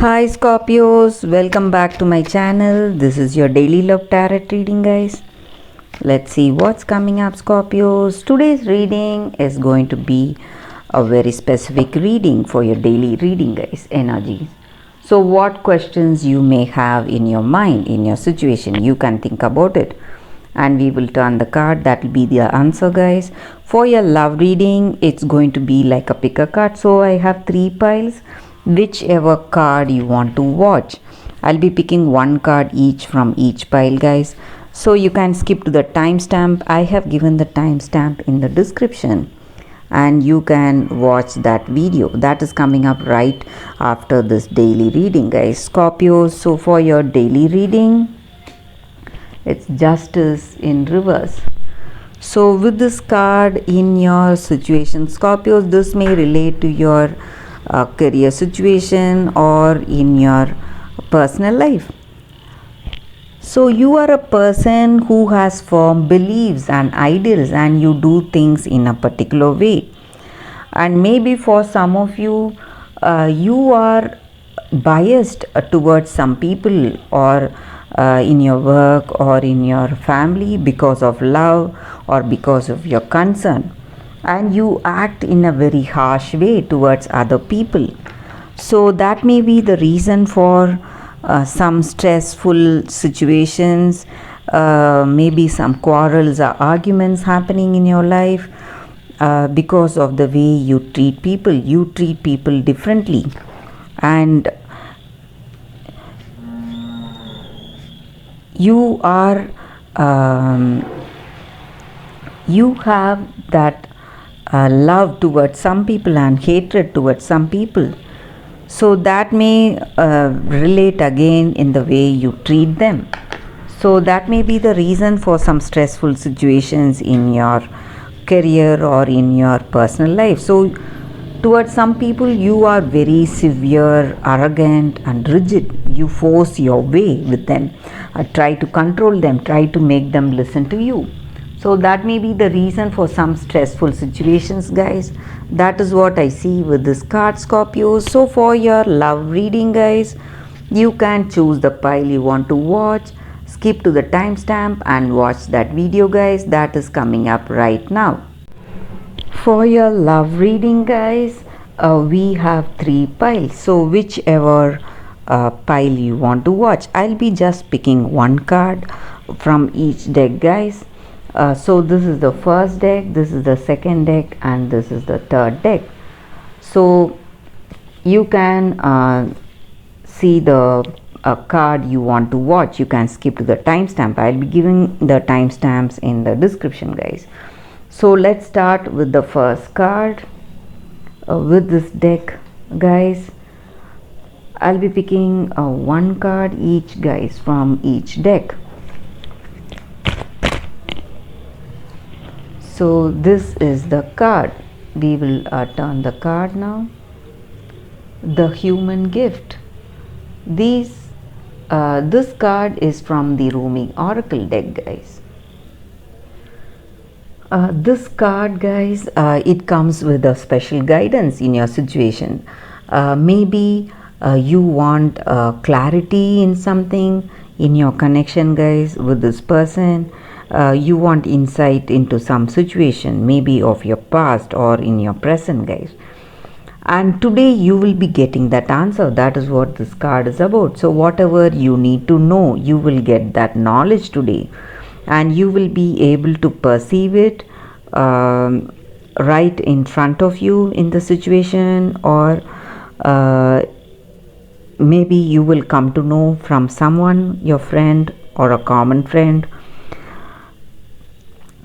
Hi Scorpios, welcome back to my channel. This is your daily love tarot reading, guys. Let's see what's coming up, Scorpios. Today's reading is going to be a very specific reading for your daily reading, guys. Energies. So what questions you may have in your mind, in your situation, you can think about it. And we will turn the card. That will be the answer, guys. For your love reading, it's going to be like a pick a card. So I have 3 piles. Whichever card you want to watch, I'll be picking one card each from each pile, guys. So you can skip to the timestamp. I have given the timestamp in the description, and you can watch that video that is coming up right after this daily reading, guys. Scorpio, so for your daily reading, it's Justice in reverse. So with this card in your situation, Scorpios, this may relate to your career situation or in your personal life. So you are a person who has firm beliefs and ideals, and you do things in a particular way. And maybe for some of you, you are biased towards some people, or in your work or in your family, because of love or because of your concern, and you act in a very harsh way towards other people. So that may be the reason for some stressful situations, maybe some quarrels or arguments happening in your life, because of the way you treat people. You treat people differently, and you are you have that love towards some people and hatred towards some people. So that may relate again in the way you treat them. So that may be the reason for some stressful situations in your career or in your personal life. So towards some people, you are very severe, arrogant and rigid. You force your way with them, try to control them, try to make them listen to you. So that may be the reason for some stressful situations, guys. That is what I see with this card, Scorpio. So for your love reading, guys, you can choose the pile you want to watch, skip to the timestamp and watch that video, guys. That is coming up right now. For your love reading, guys, we have 3 piles. So whichever pile you want to watch, I'll be just picking one card from each deck, guys. So this is the first deck, this is the second deck, and this is the third deck. So you can see the card you want to watch. You can skip to the timestamp. I'll be giving the timestamps in the description, guys. So let's start with the first card. With this deck, guys, I'll be picking one card each, guys, from each deck. So this is the card. We will turn the card now. The Human Gift. This card is from the Rumi Oracle deck, guys. This card, guys, it comes with a special guidance in your situation. Maybe you want clarity in something in your connection, guys, with this person. You want insight into some situation, maybe of your past or in your present, guys. And today you will be getting that answer. That is what this card is about. So whatever you need to know, you will get that knowledge today, and you will be able to perceive it right in front of you in the situation, or maybe you will come to know from someone, your friend or a common friend.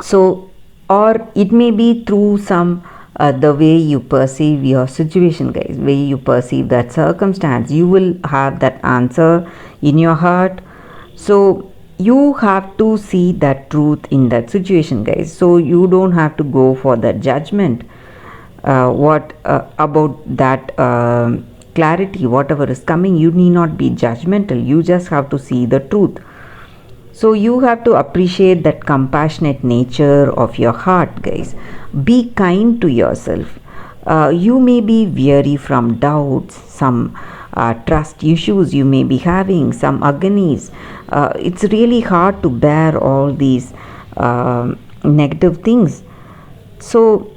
So, or it may be through some the way you perceive your situation, guys, way you perceive that circumstance. You will have that answer in your heart. So you have to see that truth in that situation, guys. So you don't have to go for that judgment. What about that clarity, whatever is coming, you need not be judgmental. You just have to see the truth. So you have to appreciate that compassionate nature of your heart, guys. Be kind to yourself. You may be weary from doubts, some trust issues you may be having, some agonies. It's really hard to bear all these negative things. So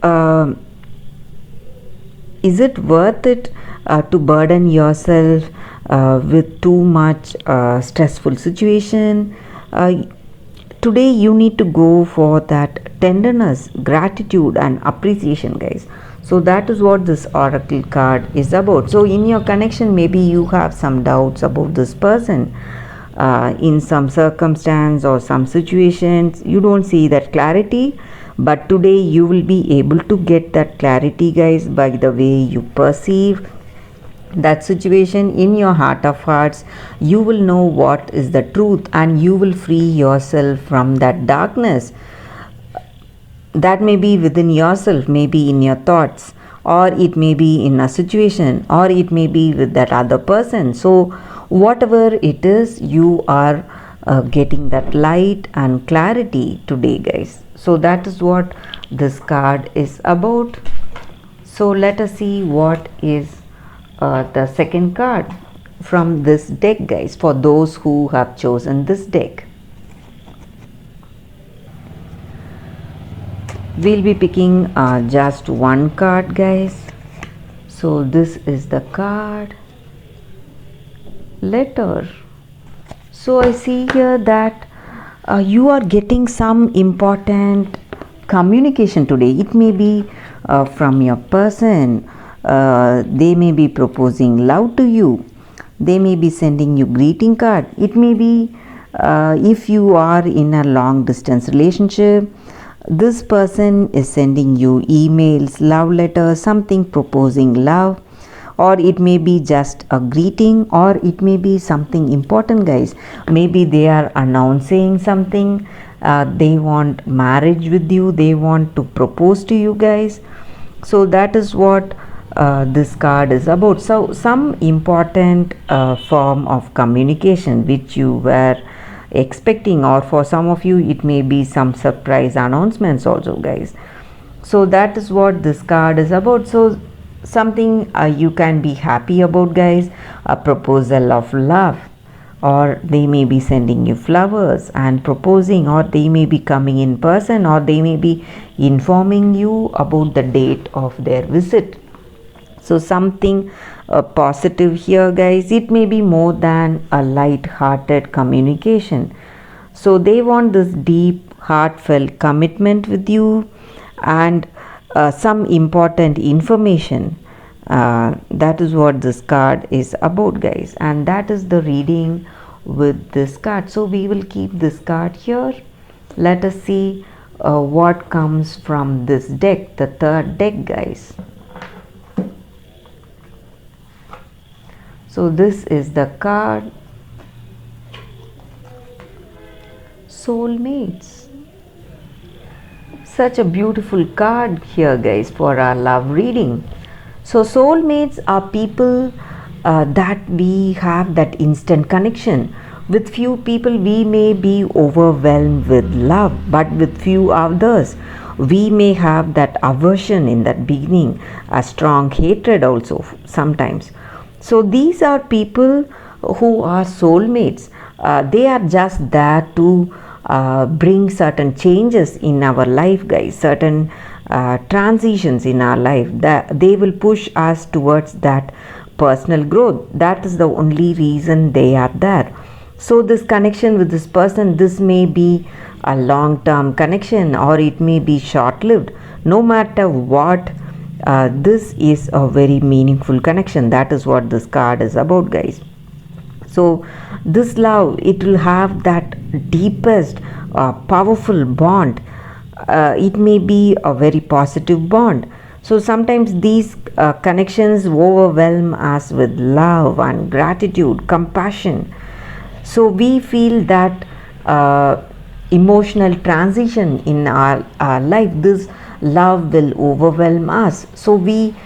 uh, is it worth it to burden yourself with too much stressful situation? Today you need to go for that tenderness, gratitude and appreciation, guys. So that is what this oracle card is about. So in your connection, maybe you have some doubts about this person. In some circumstance or some situations you don't see that clarity, but today you will be able to get that clarity, guys, by the way you perceive that situation in your heart of hearts. You will know what is the truth and you will free yourself from that darkness that may be within yourself, maybe in your thoughts, or it may be in a situation, or it may be with that other person. So whatever it is, you are getting that light and clarity today, guys. So that is what this card is about. So let us see what is the second card from this deck, guys, for those who have chosen this deck. We'll be picking just one card, guys. So this is the card letter. So I see here that you are getting some important communication today. It may be from your person. They may be proposing love to you. They may be sending you greeting card. It may be if you are in a long distance relationship, this person is sending you emails, love letters, something proposing love, or it may be just a greeting, or it may be something important, guys. Maybe they are announcing something. They want marriage with you. They want to propose to you, guys. So that is what this card is about. So some important form of communication which you were expecting, or for some of you it may be some surprise announcements also, guys. So that is what this card is about. So something you can be happy about, guys, a proposal of love, or they may be sending you flowers and proposing, or they may be coming in person, or they may be informing you about the date of their visit. So something positive here, guys. It may be more than a light-hearted communication. So they want this deep, heartfelt commitment with you, and some important information. That is what this card is about, guys, and that is the reading with this card. So we will keep this card here. Let us see what comes from this deck, the third deck, guys. So this is the card Soulmates. Such a beautiful card here, guys, for our love reading. So soulmates are people that we have that instant connection. With few people we may be overwhelmed with love, but with few others we may have that aversion in that beginning, a strong hatred also sometimes. So these are people who are soulmates. They are just there to bring certain changes in our life, guys, certain transitions in our life, that they will push us towards that personal growth. That is the only reason they are there. So this connection with this person, this may be a long-term connection, or it may be short-lived. No matter what, this is a very meaningful connection. That is what this card is about, guys. So this love, it will have that deepest powerful bond. It may be a very positive bond. So sometimes these connections overwhelm us with love and gratitude, compassion. So we feel that emotional transition in our life. This love will overwhelm us. So we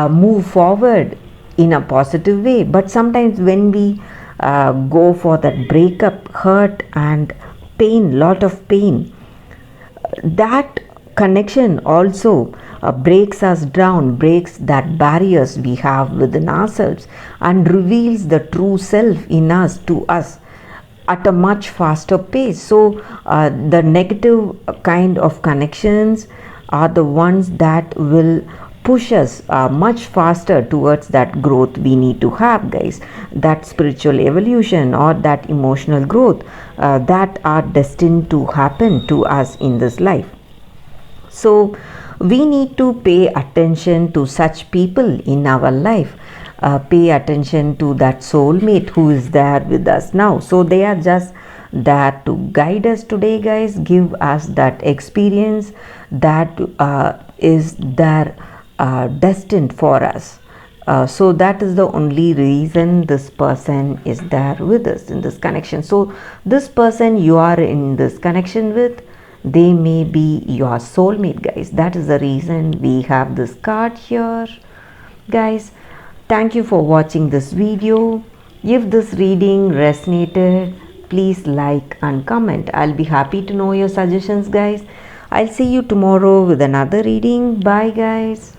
move forward in a positive way. But sometimes when we go for that breakup, hurt and pain, lot of pain, that connection also breaks us down, breaks that barriers we have within ourselves, and reveals the true self in us to us at a much faster pace. So the negative kind of connections are the ones that will push us much faster towards that growth we need to have, guys, that spiritual evolution or that emotional growth that are destined to happen to us in this life. So we need to pay attention to such people in our life. Pay attention to that soulmate who is there with us now. So they are just there to guide us today, guys, give us that experience that is there destined for us. So that is the only reason this person is there with us in this connection. So this person you are in this connection with, they may be your soulmate, guys. That is the reason we have this card here, guys. Thank you for watching this video. If this reading resonated, please like and comment. I'll be happy to know your suggestions, guys. I'll see you tomorrow with another reading. Bye, guys.